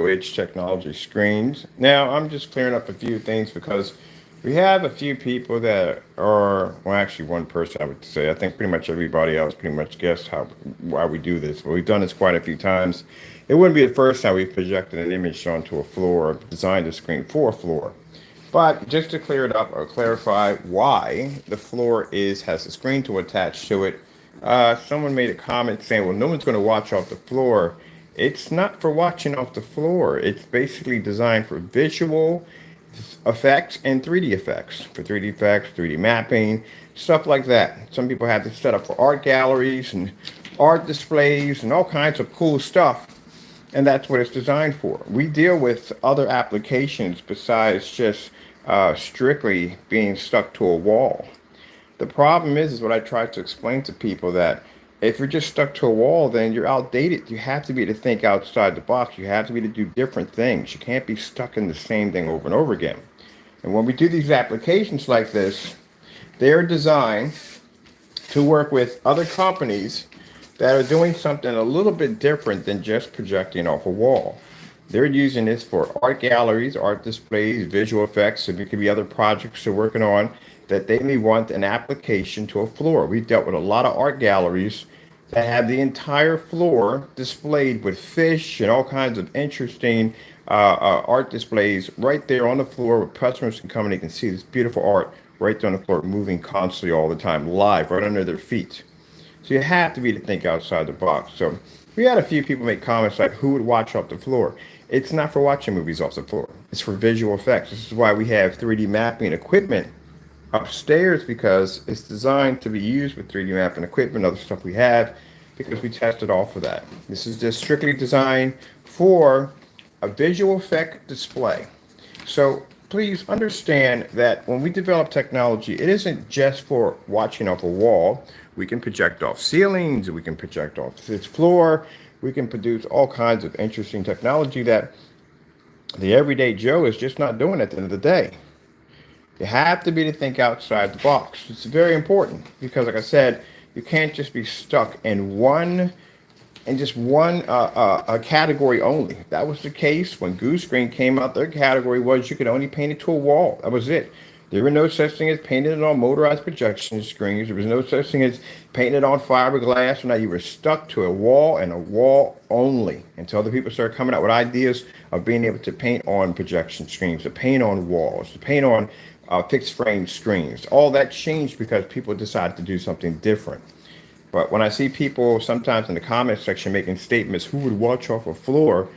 Twitch technology screens. Now, I'm just clearing up a few things because we have a few people that are, well, actually one person I would say. I think pretty much everybody else pretty much guessed why we do this. But we've done this quite a few times. It wouldn't be the first time we've projected an image onto a floor, designed a screen for a floor. But just to clear it up or clarify why the floor has a screen to attach to it, someone made a comment saying, "Well, no one's going to watch off the floor." It's not for watching off the floor. It's basically designed for visual effects and 3D effects. For 3D effects, 3D mapping, stuff like that. Some people have this set up for art galleries and art displays and all kinds of cool stuff. And that's what it's designed for. We deal with other applications besides just strictly being stuck to a wall. The problem is what I try to explain to people, that if you're just stuck to a wall, then you're outdated. You have to be able to think outside the box. You have to be able to do different things. You can't be stuck in the same thing over and over again. And when we do these applications like this, they're designed to work with other companies that are doing something a little bit different than just projecting off a wall. They're using this for art galleries, art displays, visual effects, and it could be other projects they're working on that they may want an application to a floor. We've dealt with a lot of art galleries that have the entire floor displayed with fish and all kinds of interesting art displays right there on the floor, where customers can come and they can see this beautiful art right there on the floor, moving constantly all the time, live, right under their feet. So you have to be to think outside the box. So we had a few people make comments like, who would watch off the floor? It's not for watching movies off the floor. It's for visual effects. This is why we have 3D mapping equipment upstairs, because it's designed to be used with 3D mapping equipment, other stuff we have, because we tested all for that. This is just strictly designed for a visual effect display. So please understand that when we develop technology, it isn't just for watching off a wall. We can project off ceilings, we can project off this floor, we can produce all kinds of interesting technology that the everyday Joe is just not doing at the end of the day. You have to be to think outside the box. It's very important because, like I said, you can't just be stuck in one category only. That was the case when Goose Green came out. Their category was you could only paint it to a wall. That was it. There were no such thing as painting it on motorized projection screens. There was no such thing as painting it on fiberglass. Now you were stuck to a wall and a wall only until the people started coming out with ideas of being able to paint on projection screens, to paint on walls, to paint on fixed frame screens. All that changed because people decided to do something different. But when I see people sometimes in the comment section making statements, who would watch off a floor?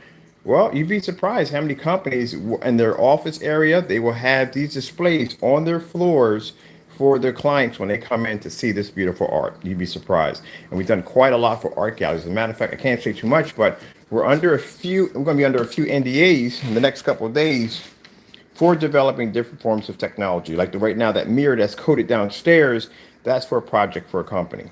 Well, you'd be surprised how many companies in their office area, they will have these displays on their floors for their clients when they come in to see this beautiful art. You'd be surprised. And we've done quite a lot for art galleries. As a matter of fact, I can't say too much, but we're going to be under a few NDAs in the next couple of days for developing different forms of technology. Like right now, that mirror that's coated downstairs, that's for a project for a company.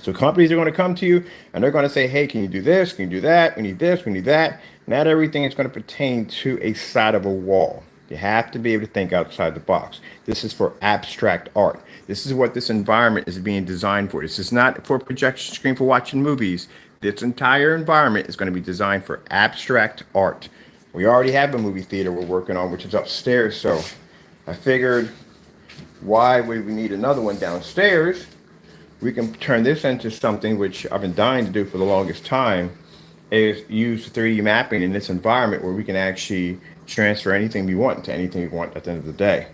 So companies are going to come to you and they're going to say, hey, can you do this? Can you do that? We need this, we need that. Not everything is going to pertain to a side of a wall. You have to be able to think outside the box. This is for abstract art. This is what this environment is being designed for. This is not for a projection screen for watching movies. This entire environment is going to be designed for abstract art. We already have a movie theater we're working on, which is upstairs. So I figured, why would we need another one downstairs? We can turn this into something which I've been dying to do for the longest time, is use 3D mapping in this environment where we can actually transfer anything we want to anything we want at the end of the day.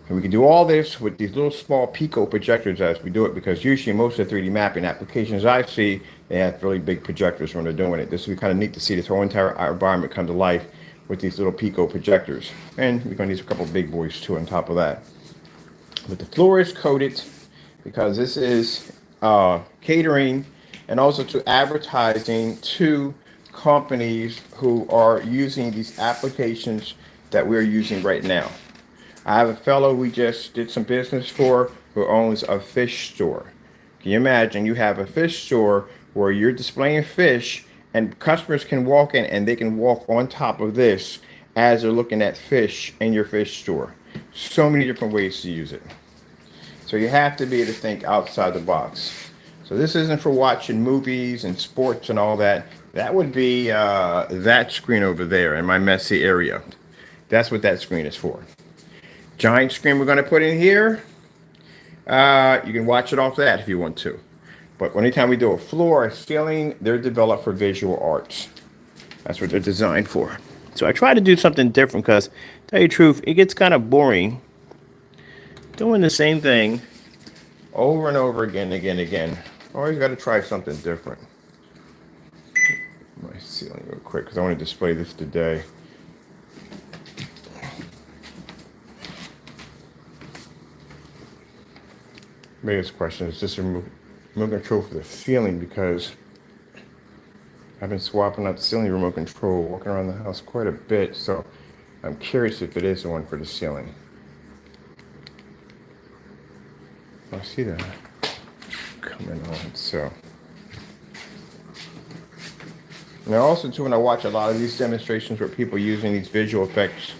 And we can do all this with these little small Pico projectors as we do it, because usually most of the 3D mapping applications I see, they have really big projectors when they're doing it. This would be kind of neat to see this whole entire environment come to life with these little Pico projectors. And we're going to use a couple of big boys too on top of that. But the floor is coated because this is catering and also to advertising to companies who are using these applications that we're using right now. I have a fellow we just did some business for who owns a fish store. Can you imagine you have a fish store where you're displaying fish and customers can walk in and they can walk on top of this as they're looking at fish in your fish store. So many different ways to use it. So you have to be able to think outside the box. So this isn't for watching movies and sports and all that. That would be that screen over there in my messy area. That's what that screen is for. Giant screen we're going to put in here. You can watch it off that if you want to. But anytime we do a floor or ceiling, they're developed for visual arts. That's what they're designed for. So I try to do something different because, tell you the truth, it gets kind of boring doing the same thing over and over again, again. Always got to try something different. My ceiling real quick because I want to display this today. Biggest question is just remote control for the ceiling because I've been swapping out the ceiling remote control, walking around the house quite a bit, so I'm curious if it is the one for the ceiling. I see that coming on, so. Now also too, when I watch a lot of these demonstrations where people using these visual effects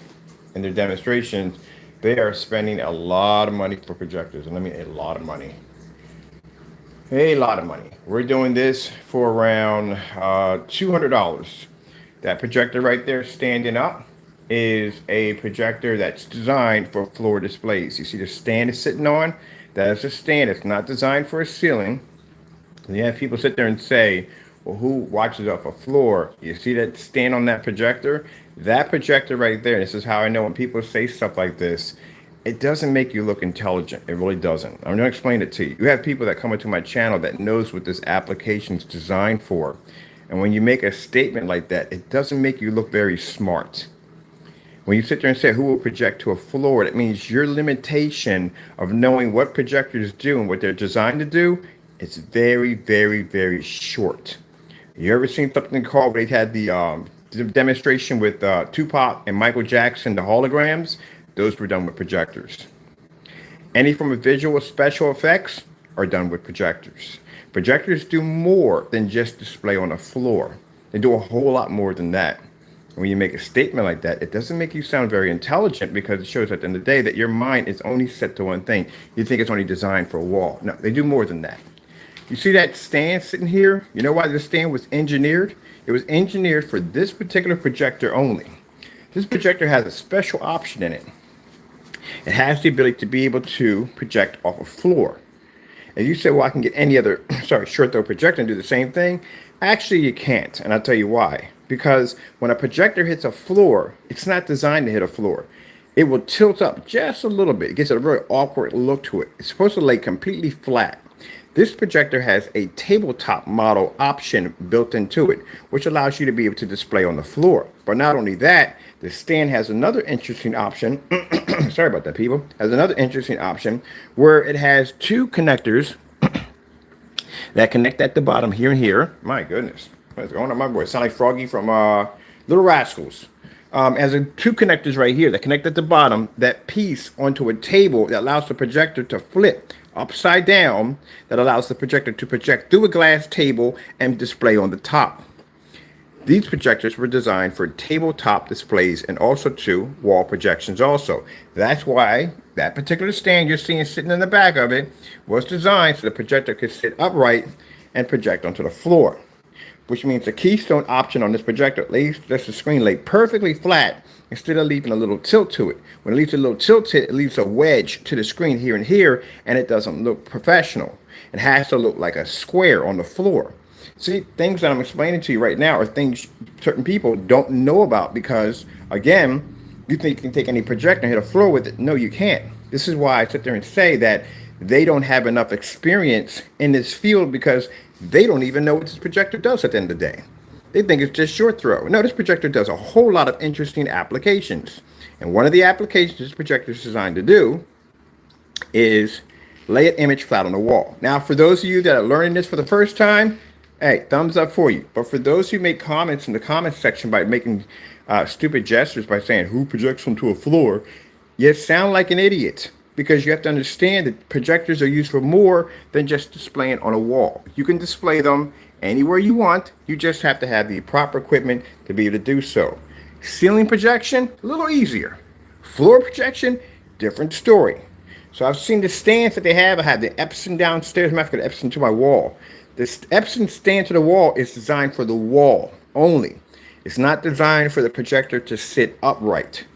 in their demonstrations, they are spending a lot of money for projectors, and I mean a lot of money. A lot of money. We're doing this for around $200. That projector right there standing up is a projector that's designed for floor displays. You see the stand is sitting on? That is a stand. It's not designed for a ceiling. And you have people sit there and say, well, who watches off a floor? You see that stand on that projector? That projector right there, this is how I know when people say stuff like this, it doesn't make you look intelligent. It really doesn't. I'm going to explain it to you. You have people that come into my channel that knows what this application is designed for. And when you make a statement like that, it doesn't make you look very smart. When you sit there and say who will project to a floor, that means your limitation of knowing what projectors do and what they're designed to do, it's very, very, very short. You ever seen something called, they had the demonstration with Tupac and Michael Jackson, the holograms? Those were done with projectors. Any form of visual special effects are done with projectors. Projectors do more than just display on a floor. They do a whole lot more than that. When you make a statement like that, it doesn't make you sound very intelligent because it shows at the end of the day that your mind is only set to one thing. You think it's only designed for a wall. No, they do more than that. You see that stand sitting here? You know why the stand was engineered? It was engineered for this particular projector only. This projector has a special option in it. It has the ability to be able to project off a floor. And you say, well, I can get any other, short throw projector and do the same thing. Actually, you can't. And I'll tell you why. Because when a projector hits a floor, it's not designed to hit a floor. It will tilt up just a little bit. It gives a very awkward look to it. It's supposed to lay completely flat. This projector has a tabletop model option built into it, which allows you to be able to display on the floor. But not only that, the stand has another interesting option. Sorry about that, people. Has another interesting option where it has two connectors that connect at the bottom here and here. My goodness. What's going on, my boy? Sound like Froggy from Little Rascals. Has two connectors right here that connect at the bottom, that piece onto a table that allows the projector to flip upside down, that allows the projector to project through a glass table and display on the top. These projectors were designed for tabletop displays and also to wall projections also. That's why that particular stand you're seeing sitting in the back of it was designed so the projector could sit upright and project onto the floor. Which means the keystone option on this projector lets the screen lay perfectly flat instead of leaving a little tilt to it. When it leaves a little tilt to it, it leaves a wedge to the screen here and here, and it doesn't look professional. It has to look like a square on the floor. See, things that I'm explaining to you right now are things certain people don't know about because, again, you think you can take any projector and hit a floor with it. No, you can't. This is why I sit there and say that they don't have enough experience in this field because they don't even know what this projector does at the end of the day. They think it's just short throw. No, this projector does a whole lot of interesting applications. And one of the applications this projector is designed to do is lay an image flat on the wall. Now, for those of you that are learning this for the first time, hey, thumbs up for you. But for those who make comments in the comments section by making stupid gestures by saying, who projects onto a floor? You sound like an idiot. Because you have to understand that projectors are used for more than just displaying on a wall. You can display them anywhere you want. You just have to have the proper equipment to be able to do so. Ceiling projection, a little easier. Floor projection, different story. So I've seen the stands that they have. I have the Epson downstairs. I'm going to Epson to my wall. This Epson stand to the wall is designed for the wall only. It's not designed for the projector to sit upright.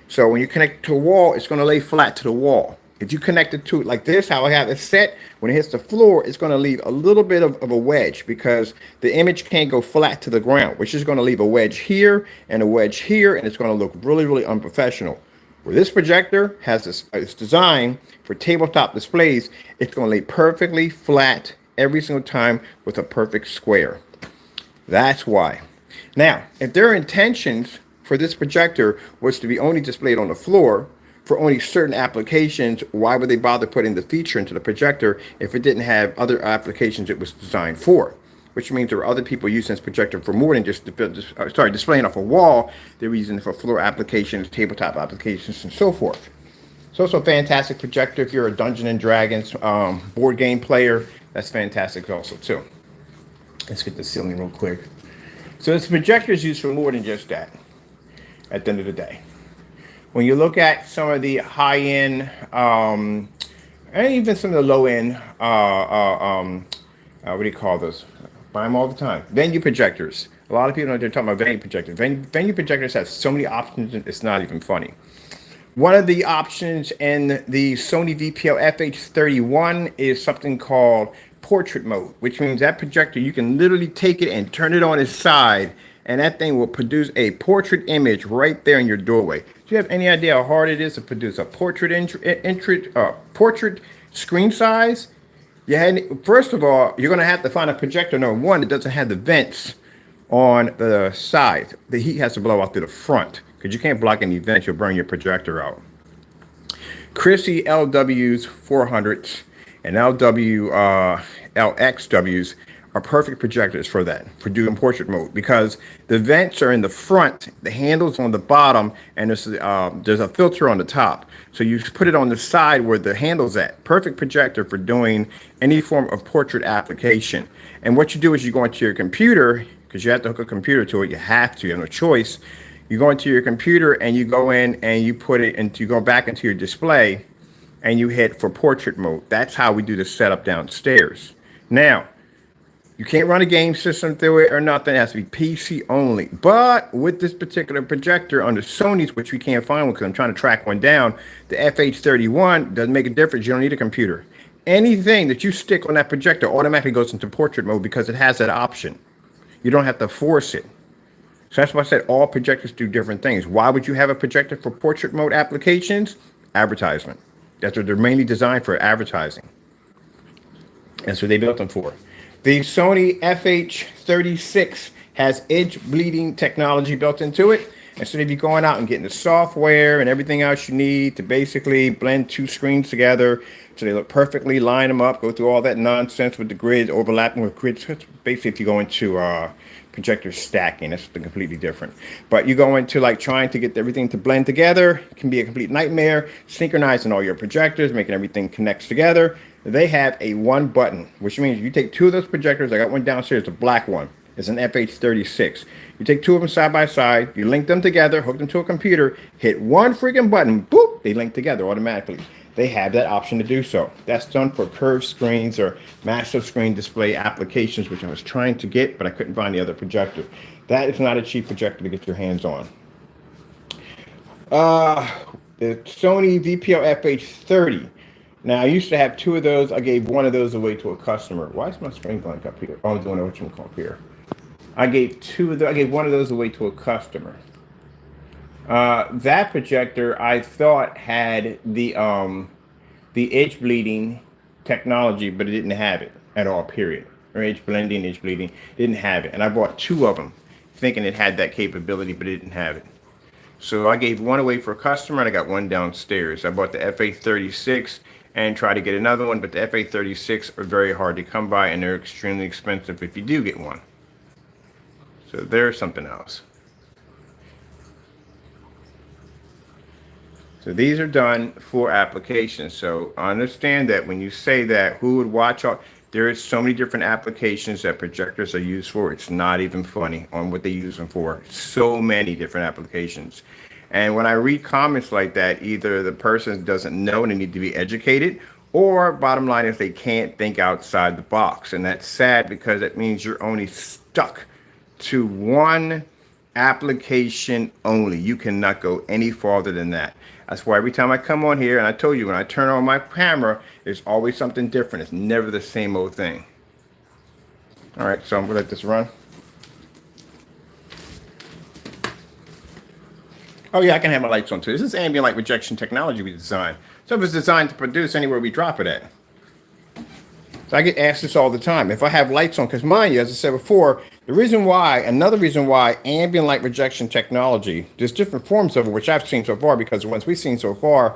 So when you connect it to a wall, it's going to lay flat to the wall. If you connect it to it like this, how I have it set, when it hits the floor, it's going to leave a little bit of a wedge because the image can't go flat to the ground, which is going to leave a wedge here and a wedge here, and it's going to look really, really unprofessional. Where this projector has this, it's designed for tabletop displays, it's going to lay perfectly flat every single time with a perfect square. That's why. Now, if their intentions for this projector was to be only displayed on the floor for only certain applications, why would they bother putting the feature into the projector if it didn't have other applications it was designed for? Which means there are other people using this projector for more than just displaying off a wall. They're using it for floor applications, tabletop applications, and so forth. It's also a fantastic projector if you're a Dungeons and Dragons board game player. That's fantastic also too. Let's get the ceiling real quick. So this projector is used for more than just that at the end of the day. When you look at some of the high-end and even some of the low-end, what do you call those? Buy them all the time. Venue projectors. A lot of people know they're talking about venue projectors. Venue projectors have so many options, it's not even funny. One of the options in the Sony VPL FH31 is something called portrait mode, which means that projector, you can literally take it and turn it on its side, and that thing will produce a portrait image right there in your doorway. Do you have any idea how hard it is to produce a portrait portrait screen size? First of all, you're going to have to find a projector, number one, that doesn't have the vents on the side. The heat has to blow out through the front because you can't block any vents. You'll burn your projector out. Chrissy LW's 400s and LXWs are perfect projectors for that, for doing portrait mode, because the vents are in the front, the handle's on the bottom, and there's a filter on the top. So you put it on the side where the handle's at. Perfect projector for doing any form of portrait application. And what you do is you go into your computer, because you have to hook a computer to it, you have to, you have no choice. You go into your computer and you go in and you put it into, you go back into your display and you hit for portrait mode. That's how we do the setup downstairs. Now, you can't run a game system through it or nothing. It has to be PC only. But with this particular projector on the Sony's, which we can't find one because I'm trying to track one down, the FH31 doesn't make a difference. You don't need a computer. Anything that you stick on that projector automatically goes into portrait mode because it has that option. You don't have to force it. So that's why I said all projectors do different things. Why would you have a projector for portrait mode applications? Advertisement. That's what they're mainly designed for, advertising. That's what they built them for. The Sony FH36 has edge bleeding technology built into it. Instead of you going out and getting the software and everything else you need to basically blend two screens together so they look perfectly, line them up, go through all that nonsense with the grid, overlapping with grids. Basically, if you go into projector stacking, that's something completely different. But you go into like trying to get everything to blend together, it can be a complete nightmare. Synchronizing all your projectors, making everything connects together. They have a one button, which means you take two of those projectors. I got one downstairs, the black one. It's an FH36. You take two of them side by side, you link them together, hook them to a computer, hit one freaking button, boop, they link together automatically. They have that option to do so. That's done for curved screens or massive screen display applications, which I was trying to get, but I couldn't find the other projector. That is not a cheap projector to get your hands on. The Sony VPL FH30. Now, I used to have two of those. I gave one of those away to a customer. Why is my screen blank up here? I was doing what you call up here. I gave one of those away to a customer. That projector I thought had the edge bleeding technology, but it didn't have it at all, period. Or edge blending, edge bleeding, didn't have it. And I bought two of them thinking it had that capability, but it didn't have it. So I gave one away for a customer and I got one downstairs. I bought the FA36 and tried to get another one, but the FA36 are very hard to come by and they're extremely expensive if you do get one. So there's something else. So these are done for applications. So understand that when you say that, who would watch all, there is so many different applications that projectors are used for. It's not even funny on what they use them for. So many different applications. And when I read comments like that, either the person doesn't know and they need to be educated, or bottom line is they can't think outside the box. And that's sad because it means you're only stuck to one application only. You cannot go any farther than that. That's why every time I come on here, and I told you when I turn on my camera, there's always something different. It's never the same old thing. All right, so I'm gonna let this run. Oh yeah, I can have my lights on too. This is ambient light rejection technology we designed. So it's designed to produce anywhere we drop it at. So I get asked this all the time. If I have lights on, because mind you, as I said before, another reason why ambient light rejection technology, there's different forms of it, which I've seen so far, because the ones we've seen so far,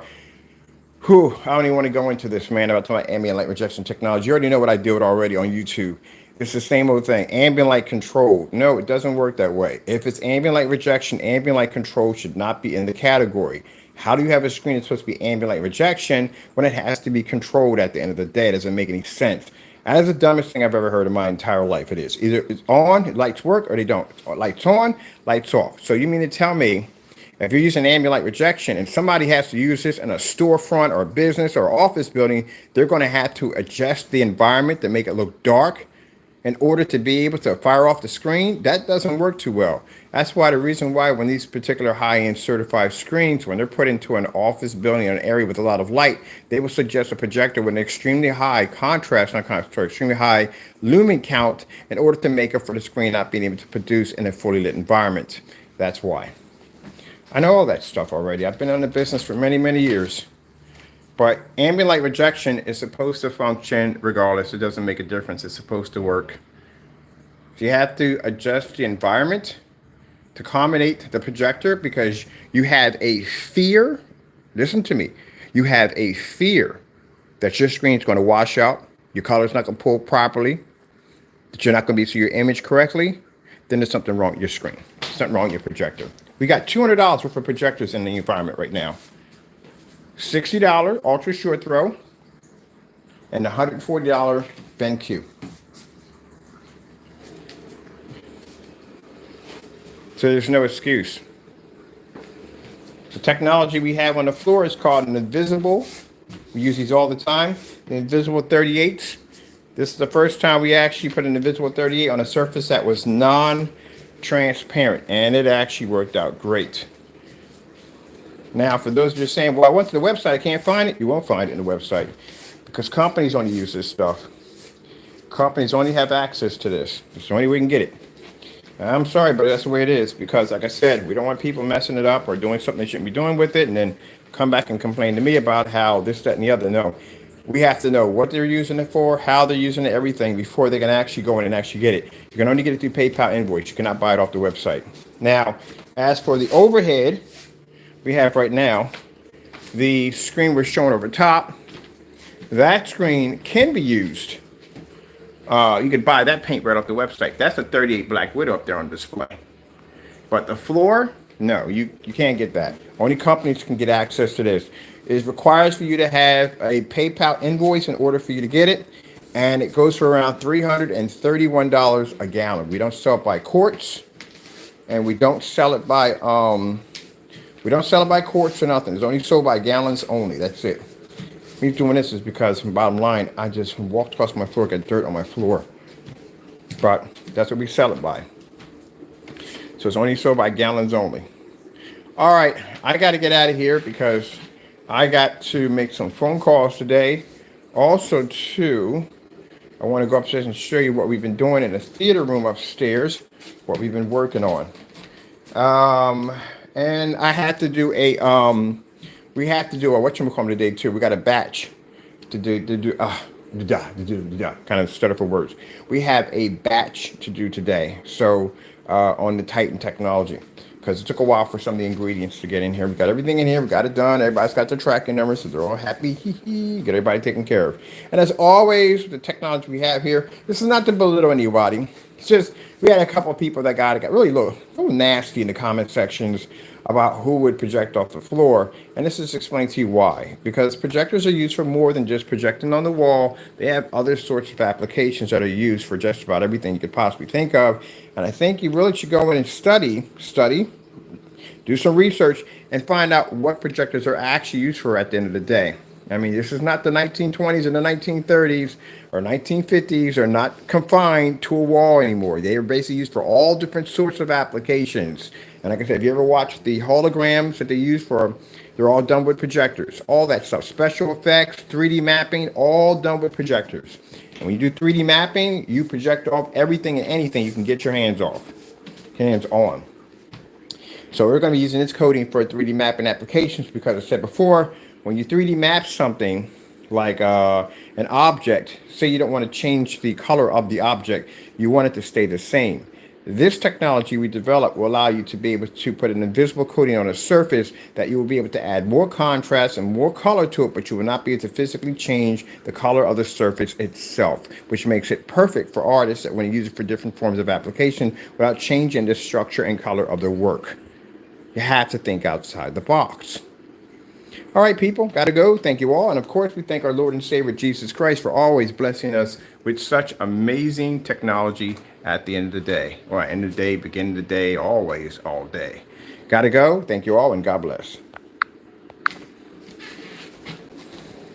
I don't even want to go into this, man, about talking about ambient light rejection technology. You already know what I do it already on YouTube. It's the same old thing. Ambient light control. No, it doesn't work that way. If it's ambient light rejection, ambient light control should not be in the category. How do you have a screen that's supposed to be ambient light rejection when it has to be controlled at the end of the day? It doesn't make any sense. That is the dumbest thing I've ever heard in my entire life. It is. Either it's on, lights work, or they don't. It's lights on, lights off. So you mean to tell me if you're using ambient light rejection and somebody has to use this in a storefront or a business or office building, they're going to have to adjust the environment to make it look dark in order to be able to fire off the screen? That doesn't work too well. That's why the reason why when these particular high-end certified screens, when they're put into an office building or an area with a lot of light, they will suggest a projector with an extremely high extremely high lumen count in order to make up for the screen not being able to produce in a fully lit environment. That's why. I know all that stuff already. I've been in the business for many, many years. But ambient light rejection is supposed to function regardless. It doesn't make a difference. It's supposed to work. So you have to adjust the environment to accommodate the projector because you have a fear. Listen to me. You have a fear that your screen is going to wash out, your color's not going to pull properly, that you're not going to be able to see your image correctly. Then there's something wrong with your screen. Something wrong with your projector. We got $200 worth of projectors in the environment right now. $60 ultra short throw and $140 BenQ. So there's no excuse. The technology we have on the floor is called an invisible. We use these all the time. The invisible 38s. This is the first time we actually put an invisible 38 on a surface that was non-transparent, and it actually worked out great. Now, for those of you saying, well, I went to the website, I can't find it, you won't find it in the website because companies only use this stuff. Companies only have access to this. It's the only way we can get it. I'm sorry, but that's the way it is because, like I said, we don't want people messing it up or doing something they shouldn't be doing with it and then come back and complain to me about how this, that, and the other. No, we have to know what they're using it for, how they're using it, everything before they can actually go in and actually get it. You can only get it through PayPal invoice. You cannot buy it off the website. Now, as for the overhead, we have right now the screen we're showing over top. That screen can be used. You could buy that paint right off the website. That's a 38 Black Widow up there on display. But the floor, no, you can't get that. Only companies can get access to this. It requires for you to have a PayPal invoice in order for you to get it. And it goes for around $331 a gallon. We don't sell it by quarts. And we don't sell it by quarts or nothing. It's only sold by gallons only. That's it. Me doing this is because, bottom line, I just walked across my floor, got dirt on my floor. But that's what we sell it by. So it's only sold by gallons only. All right, I got to get out of here because I got to make some phone calls today. Also, too, I want to go upstairs and show you what we've been doing in the theater room upstairs, what we've been working on. And I had to do a whatchamacallit today too. We got a batch to do kind of stutter for words. We have a batch to do today. So on the Titan technology, because it took a while for some of the ingredients to get in here. We got everything in here. We got it done. Everybody's got their tracking numbers, so they're all happy. Get everybody taken care of. And as always, the technology we have here, this is not to belittle anybody. It's just we had a couple of people that got really a little nasty in the comment sections about who would project off the floor. And this is explained to you why. Because projectors are used for more than just projecting on the wall. They have other sorts of applications that are used for just about everything you could possibly think of. And I think you really should go in and study, do some research, and find out what projectors are actually used for at the end of the day. I mean, this is not the 1920s and the 1930s or 1950s, are not confined to a wall anymore. They are basically used for all different sorts of applications. And like I said, if you ever watch the holograms that they use for, they're all done with projectors, all that stuff, special effects, 3D mapping, all done with projectors. And when you do 3D mapping, you project off everything and anything you can get your hands on. So we're going to be using this coding for 3D mapping applications because I said before, when you 3D map something like an object, say you don't want to change the color of the object, you want it to stay the same. This technology we developed will allow you to be able to put an invisible coating on a surface that you will be able to add more contrast and more color to it, but you will not be able to physically change the color of the surface itself, which makes it perfect for artists that want to use it for different forms of application without changing the structure and color of their work. You have to think outside the box. All right, people, got to go. Thank you all. And of course, we thank our Lord and Savior Jesus Christ for always blessing us with such amazing technology at the end of the day. Or end of the day, beginning of the day, always, all day. Got to go. Thank you all, and God bless.